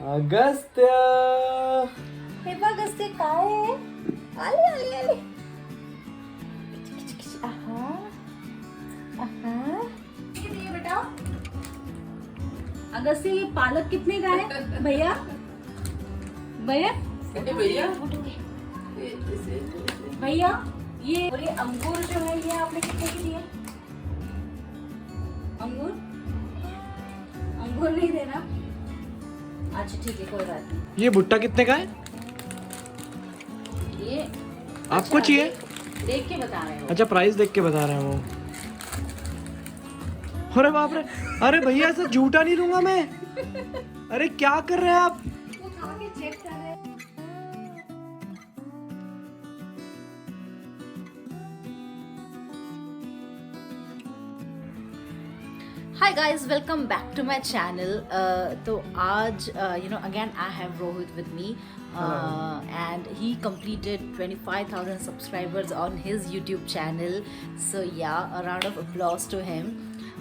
अगस्त्य हे बघ अगस्त्य काय आहे? आले आले आले. आहा आहा. किती आहे बेटा? अगस्त्य ये पालक कितने का है भैया? भैया भैया भैया ये और ये अंगूर जो है ये आपने कितने के दिए? अंगूर अंगूर नहीं देना. अच्छा ठीक है कोई बात नहीं. ये भुट्टा कितने का है? ये आपको अच्छा, चाहिए? देख के बता रहे हो. अच्छा प्राइस देख के बता रहे हैं वो. अरे बाप रे, अरे भैया ऐसा झूठा नहीं दूंगा मैं. अरे क्या कर रहे हैं आप? उठा के चेक कर रहे हैं. Hi guys, welcome back to my channel. तो आज again I have Rohit with me and he completed 25,000 subscribers on his YouTube channel. So yeah, a round of applause to him.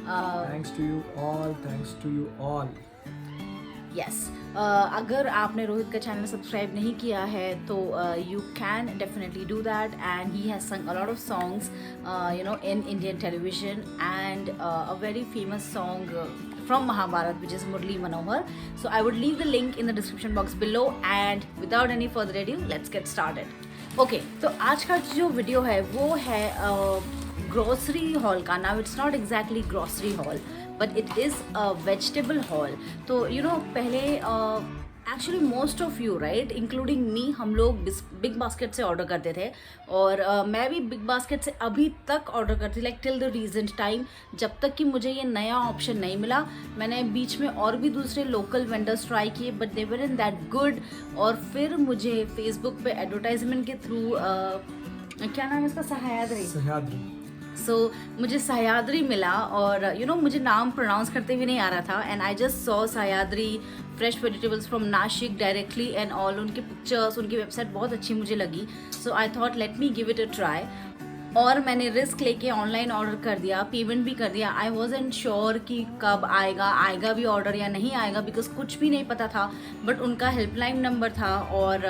Thanks to you all, thanks to you all. Yes अगर आपने रोहित का channel subscribe नहीं किया है तो you can definitely do that and he has संग a lot of songs in Indian television and a very famous song from Mahabharat, which is Murli Manohar. So I would leave the link in the description box below and without any further ado, let's get started. Okay, तो आज का जो video है वो है grocery hall का. Now it's not exactly grocery hall but it is a vegetable hall. तो पहले actually most of you right including me हम लोग बिग बास्केट से ऑर्डर करते थे और मैं भी बिग बास्केट से अभी तक ऑर्डर करती like till the recent time जब तक कि मुझे ये नया ऑप्शन नहीं मिला. मैंने बीच में और भी दूसरे लोकल वेंडर्स ट्राई किए but they were in that good. और फिर मुझे फेसबुक पे एडवर्टाइजमेंट के थ्रू क्या नाम है इसका, सह्याद्री. सो मुझे सह्याद्री मिला और मुझे नाम प्रोनाउंस करते भी नहीं आ रहा था and I just saw Sahyadri fresh vegetables from Nashik directly and all. उनके पिक्चर्स उनकी वेबसाइट बहुत अच्छी मुझे लगी. So I thought let me give it a try और मैंने रिस्क लेके ऑनलाइन ऑर्डर कर दिया, पेमेंट भी कर दिया. आई वॉजंट श्योर कि कब आएगा भी ऑर्डर या नहीं आएगा बिकॉज कुछ भी नहीं पता था. बट उनका हेल्पलाइन नंबर था और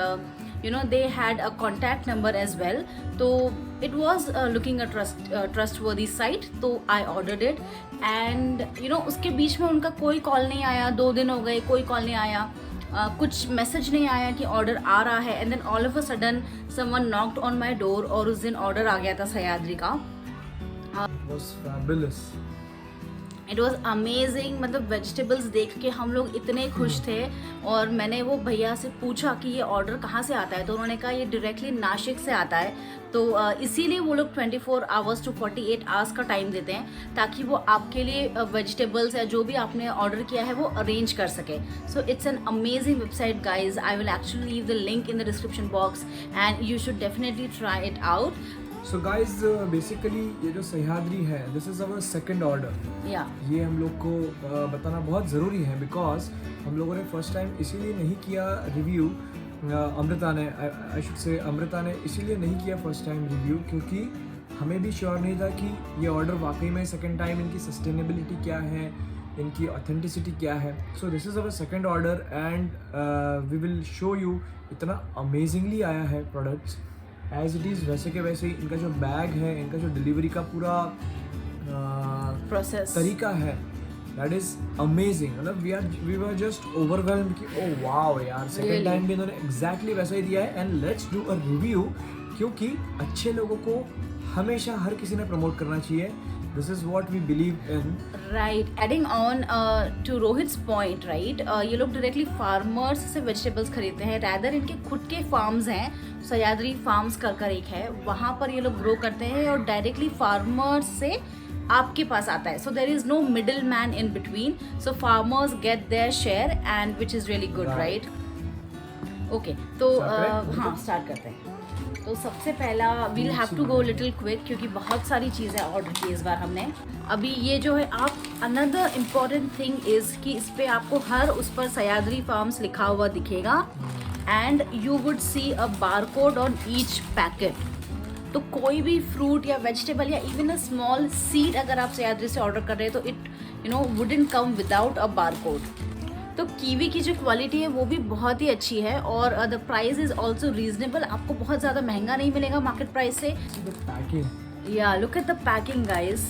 they had a contact number as well. So it was looking a trustworthy site. तो I ordered it and उसके बीच में उनका कोई कॉल नहीं आया. 2 दिन हो गए कोई कॉल नहीं आया. कुछ मैसेज नहीं आया कि ऑर्डर आ रहा है and then all of a sudden someone knocked on my door और उस दिन ऑर्डर आ गया था सह्याद्री का. It was amazing. मतलब वेजिटेबल्स देख के हम लोग इतने खुश थे और मैंने वो भैया से पूछा कि ये ऑर्डर कहाँ से आता है तो उन्होंने कहा ये डायरेक्टली नासिक से आता है. तो इसीलिए वो लोग 24 आवर्स टू 48 आवर्स का टाइम देते हैं ताकि वो आपके लिए वेजिटेबल्स या जो भी आपने ऑर्डर किया है वो अरेंज कर सके. So it's an amazing website guys. I will actually leave the link in the description box and you should definitely try it out. So guys, basically ये जो सह्याद्री है, this is our second order. ये हम लोग को बताना बहुत ज़रूरी है बिकॉज हम लोगों ने फर्स्ट टाइम इसीलिए नहीं किया रिव्यू. अमृता ने आई शुड से अमृता ने इसीलिए नहीं किया फर्स्ट टाइम रिव्यू क्योंकि हमें भी श्योर नहीं था कि ये ऑर्डर वाकई में सेकेंड टाइम इनकी सस्टेनेबिलिटी क्या है, इनकी ऑथेंटिसिटी क्या है. So this is our second order and we will show you. इतना अमेजिंगली आया है प्रोडक्ट्स एज इट इज़ वैसे के वैसे ही. इनका जो बैग है, इनका जो डिलीवरी का पूरा प्रोसेस तरीका है दैट इज़ अमेजिंग. मतलब वी वर जस्ट ओवरवेल्म्ड कि ओ वाओ यार सेकेंड टाइम भी इन्होंने एग्जैक्टली वैसा ही दिया है. And let's do a review क्योंकि अच्छे लोगों को हमेशा हर किसी ने प्रमोट करना चाहिए. This is what we believe in. Right. Adding on to Rohit's point, right? ये लोग डायरेक्टली फार्मर्स से वेजिटेबल्स खरीदते हैं. रैदर इनके खुद के फार्म्स हैं. सह्याद्री फार्म्स कर एक है, वहाँ पर ये लोग ग्रो करते हैं और डायरेक्टली फार्मर्स से आपके पास आता है. So there is no middle man in between. So farmers get their share and which is really good right. Okay तो हाँ स्टार्ट करते हैं. तो सबसे पहला we'll have to go little quick क्योंकि बहुत सारी चीज़ें ऑर्डर की इस बार हमने. अभी ये जो है आप अनदर इम्पॉर्टेंट थिंग इज़ कि इस पर आपको हर उस पर सह्याद्री फार्म्स लिखा हुआ दिखेगा and you would see a barcode on each packet. तो कोई भी फ्रूट या वेजिटेबल या इवन अ स्मॉल सीड अगर आप सह्याद्री से ऑर्डर कर रहे हैं तो it wouldn't come without a barcode. तो कीवी की जो क्वालिटी है वो भी बहुत ही अच्छी है और the price is also reasonable, आपको बहुत ज़्यादा महंगा नहीं मिलेगा मार्केट प्राइस से। या look at the packing guys,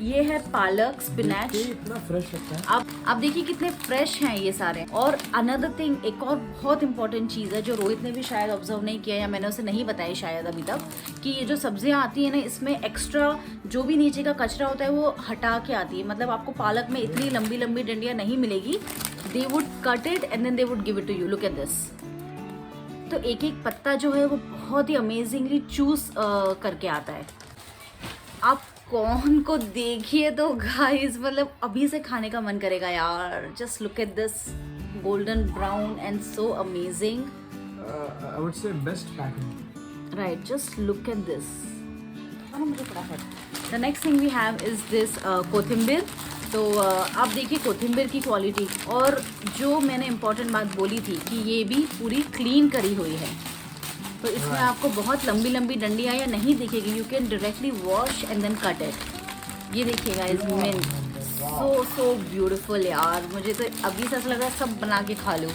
ये है पालक स्पिनच, इतना फ्रेश लगता है। आप देखिए कितने फ्रेश हैं ये सारे। और अनदर थिंग, एक और बहुत इंपॉर्टेंट चीज़ है जो रोहित ने भी शायद ऑब्जर्व नहीं किया या मैंने उसे नहीं बताई शायद अभी तक, कि ये जो सब्जियां आती है ना इसमें एक्स्ट्रा जो भी नीचे का कचरा होता है वो हटा के आती है। मतलब आपको पालक में इतनी लंबी लंबी डंडियाँ नहीं मिलेगी, they would cut it and then they would give it to you. Look at this. तो एक एक पत्ता जो है वो बहुत ही अमेजिंगली चूज करके आता है। आप कौन को देखिए तो गाइस मतलब अभी से खाने का मन करेगा यार। Just look at this, golden brown and so amazing. I would say best packing. Right, just look at this. मुझे फटाफट। The next thing we have is this kothimbir. तो आप देखिए कोथिम्बिर की क्वालिटी, और जो मैंने इम्पोर्टेंट बात बोली थी कि ये भी पूरी क्लीन करी हुई है, तो इसमें आपको बहुत लंबी लंबी डंडियाँ या नहीं दिखेगी। You can directly wash and then cut it. ये देखिएगा इज मिंट, सो ब्यूटीफुल यार। मुझे तो अभी से ऐसा लग रहा है सब बना के खा लूँ।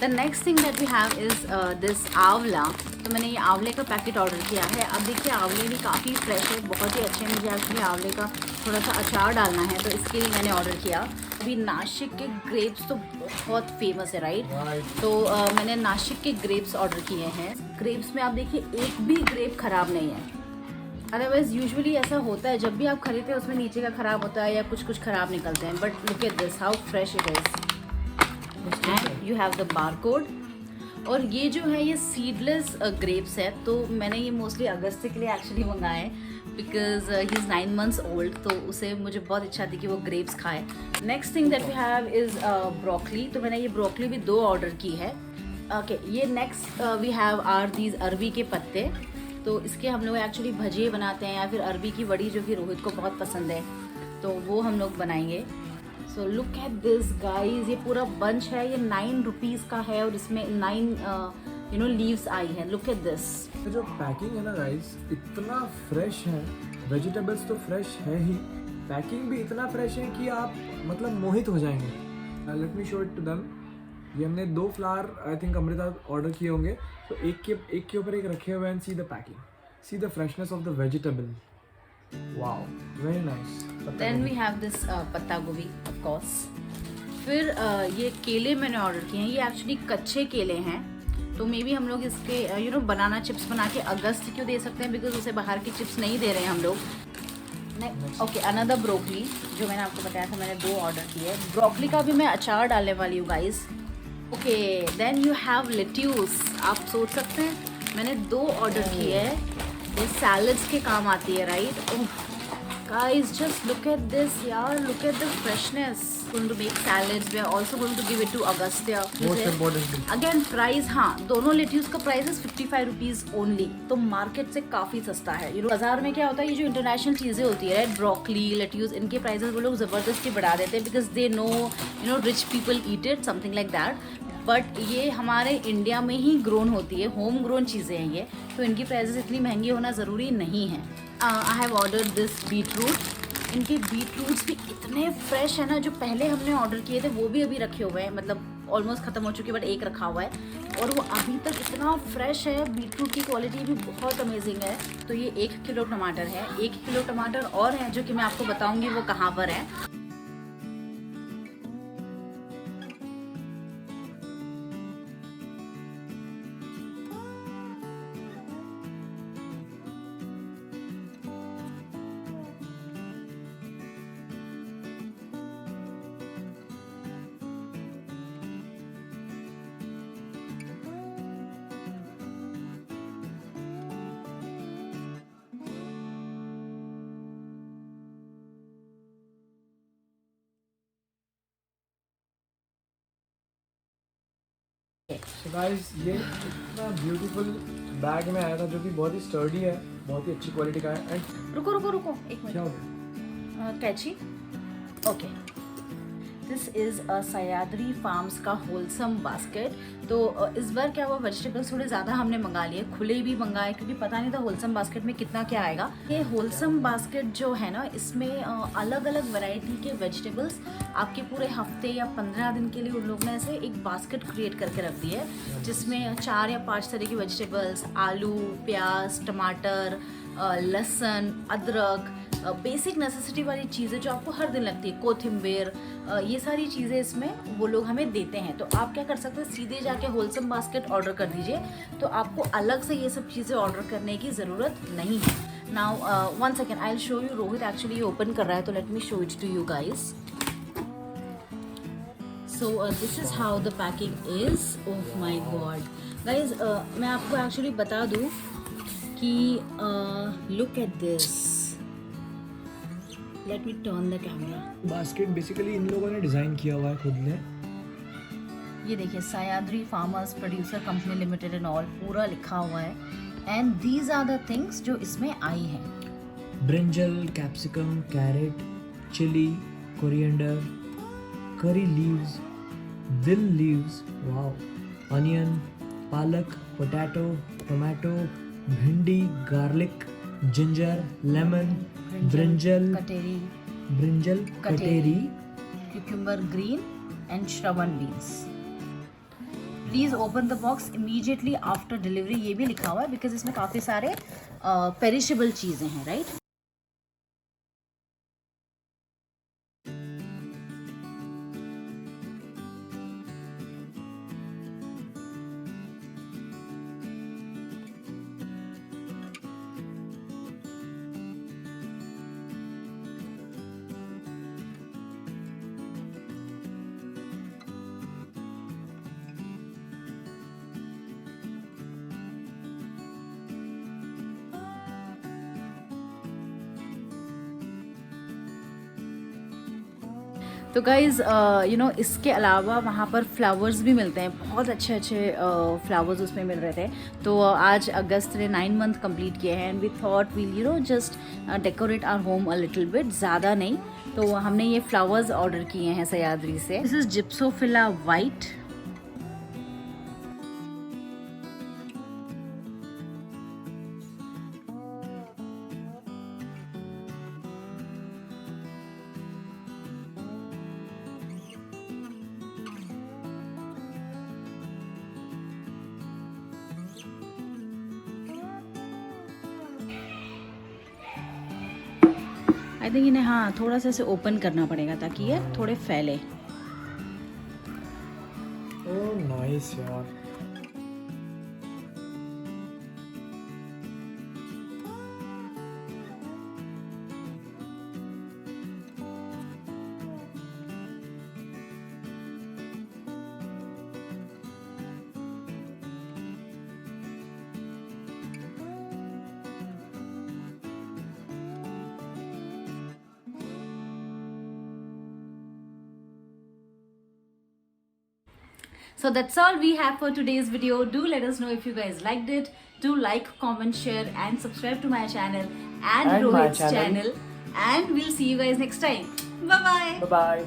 The next thing that we have is this amla. तो मैंने ये आंवले का पैकेट ऑर्डर किया है। अब देखिए आंवले भी काफ़ी फ्रेश है, बहुत ही अच्छे। मुझे एक्चुअली आंवले का थोड़ा सा अचार डालना है तो इसके लिए मैंने ऑर्डर किया। अभी नासिक के ग्रेप्स तो बहुत फेमस है राइट, तो मैंने नासिक के ग्रेप्स ऑर्डर किए हैं। ग्रेप्स में आप देखिए एक भी ग्रेप खराब नहीं है। अदरवाइज यूजुअली ऐसा होता है जब भी आप खरीदते हैं उसमें नीचे का खराब होता है या कुछ खराब निकलते हैं, but look at this how fresh it is and you have the barcode. और ये जो है ये सीडलेस ग्रेप्स है, तो मैंने ये मोस्टली अगस्त के लिए एक्चुअली मंगाए because he is 9 months old, तो उसे मुझे बहुत इच्छा थी कि वो ग्रेप्स खाए। Next thing that we have is broccoli. तो मैंने ये ब्रोकली भी 2 ऑर्डर की है। ओके, ये next we have are these अरबी के पत्ते। तो इसके हम लोग एक्चुअली भजिए बनाते हैं या फिर अरबी की वड़ी जो कि रोहित को बहुत पसंद है, तो वो हम लोग बनाएंगे। So look at this guys, ये पूरा बंच है, ये 9 रुपीज़ का है और इसमें 9 लीव्स आई हैं। Look at this. जो पैकिंग है ना गाइस इतना फ्रेश है, वेजिटेबल्स तो फ्रेश है ही, पैकिंग भी इतना फ्रेश है कि आप मतलब मोहित हो जाएंगे। Let me show it to them. ये हमने 2 flower I think Amrita order किए होंगे, तो एक के ऊपर एक रखे हुए हैं। See the packing, see the freshness of the vegetable. Wow, very nice. Then we have this patta gobhi of course. फिर ये केले मैंने ऑर्डर किए हैं। ये एक्चुअली कच्चे केले हैं, तो मे बी हम लोग इसके बनाना चिप्स बना के अगस्त क्यों दे सकते हैं, बिकॉज उसे बाहर की चिप्स नहीं दे रहे हैं हम लोग। ओके, अनदर ब्रोकली जो मैंने आपको बताया था, मैंने 2 ऑर्डर किए। ब्रोकली का भी मैं अचार डालने वाली हूँ guys. Okay, then you have lettuce. आप सोच सकते हैं मैंने 2 ऑर्डर किए हैं, ये सैलड्स के काम आती है right. Oh guys, just look at this यार, look at the freshness. Going to make salads, we are also going to give it to Agastya. Again price, हाँ, दोनों लेट्यूस का प्राइस इज 55 रुपीज़ ओनली, तो market से काफ़ी सस्ता है। बाजार में क्या होता है, ये जो इंटरनेशनल चीज़ें होती है राइट, ब्रोकली, लेट्यूस, इनके प्राइसेस वो लोग ज़बरदस्ती बढ़ा देते हैं because they know rich people eat it, something like that. But ये हमारे इंडिया में ही ग्रोन होती है, होम ग्रोन चीज़ें हैं ये, तो इनकी प्राइसेस इतनी महंगी होना ज़रूरी नहीं है। I have order this beetroot. इनके बीटरूट्स भी इतने फ्रेश है ना, जो पहले हमने ऑर्डर किए थे वो भी अभी रखे हुए हैं, मतलब ऑलमोस्ट ख़त्म हो चुके, बट एक रखा हुआ है और वो अभी तक इतना फ्रेश है। बीटरूट की क्वालिटी भी बहुत अमेजिंग है। तो ये 1 किलो टमाटर है, 1 किलो टमाटर और है जो कि मैं आपको बताऊँगी वो कहाँ पर है। So guys, ये इतना ब्यूटीफुल बैग में आया था जो कि बहुत ही स्टर्डी है, बहुत ही अच्छी क्वालिटी का है। एंड रुको एक मिनट, क्या हो गया? Catchy. Okay, this is a Sahyadri farms का होलसम बास्केट। तो इस बार क्या हुआ, वेजिटेबल्स थोड़े ज़्यादा हमने मंगा लिए, खुले भी मंगाए क्योंकि पता नहीं था होलसम बास्केट में कितना क्या आएगा। ये होलसम बास्केट जो है ना, इसमें अलग अलग वैरायटी के वेजिटेबल्स आपके पूरे हफ्ते या 15 दिन के लिए उन लोग ने ऐसे एक बास्केट क्रिएट करके रख दी है, जिसमें 4 या 5 तरह की वेजिटेबल्स, आलू, प्याज, टमाटर, लहसुन, अदरक, बेसिक नेसेसिटी वाली चीज़ें जो आपको हर दिन लगती है, कोथिम्बीर, ये सारी चीज़ें इसमें वो लोग हमें देते हैं। तो आप क्या कर सकते हैं, सीधे जाके होलसम बास्केट ऑर्डर कर दीजिए, तो आपको अलग से ये सब चीज़ें ऑर्डर करने की ज़रूरत नहीं है। Now one second, I will show you. Rohit actually open कर रहा है, तो let me show it to you guys. So this is how the packing is. Oh my god guys, मैं आपको एक्चुअली बता दूँ कि look at this, let me turn the camera. Basket basically इन लोगों ने डिज़ाइन किया हुआ है खुद ने। ये देखिए, Sahyadri farmers producer company limited and all पूरा लिखा हुआ है। And these are the things जो इसमें आई हैं। Brinjal, capsicum, carrot, chilli, coriander, curry leaves, dill leaves, wow, onion, palak, potato, tomato, bhindi, garlic, ginger, lemon, brinjal कटेरी, cucumber green and shravan beans. Please open the box immediately after delivery, ये भी लिखा हुआ है बिकॉज इसमें काफ़ी सारे पेरिशेबल चीज़ें हैं, राइट। तो गाइज़ यू नो, इसके अलावा वहाँ पर फ्लावर्स भी मिलते हैं, बहुत अच्छे अच्छे फ्लावर्स उसमें मिल रहे थे। तो आज अगस्त ने 9 मंथ कंप्लीट किए हैं and we thought we'll you know just decorate our home a little bit, ज़्यादा नहीं। तो हमने ये फ्लावर्स ऑर्डर किए हैं सह्याद्री से। This is gypsophila white. I think इन्हें हाँ थोड़ा सा इसे ओपन करना पड़ेगा ताकि ये थोड़े फैले। ओह नाइस यार। So that's all we have for today's video. Do let us know if you guys liked it. Do like, comment, share and subscribe to my channel and Rohit's channel. And we'll see you guys next time. Bye bye. Bye bye.